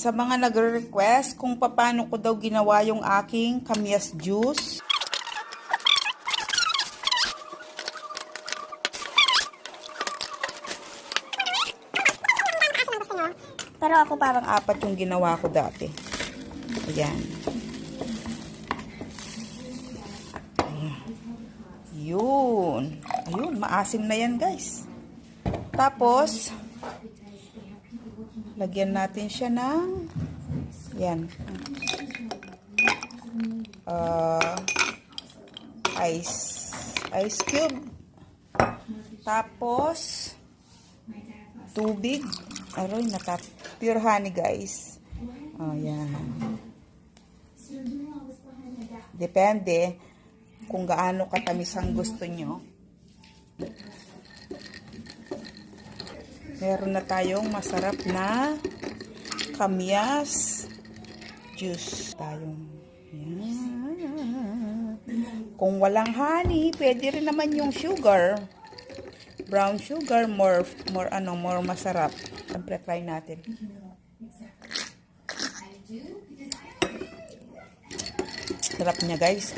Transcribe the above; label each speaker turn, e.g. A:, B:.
A: Sa mga nagre-request kung paano ko daw ginawa yung aking kamyas juice. Pero ako parang 4 yung ginawa ko dati. Ayan. Yun. Ayun, maasim na yan guys. Tapos, lagyan natin siya ng yan. Ice cube. Tapos, tubig. Aroy, pure honey guys. Yan. Depende kung gaano katamis ang gusto nyo. Meron na tayong masarap na kamyas juice. Kung walang honey, pwede rin naman yung sugar. Brown sugar, more masarap. Siyempre, try natin. Sarap niya, guys.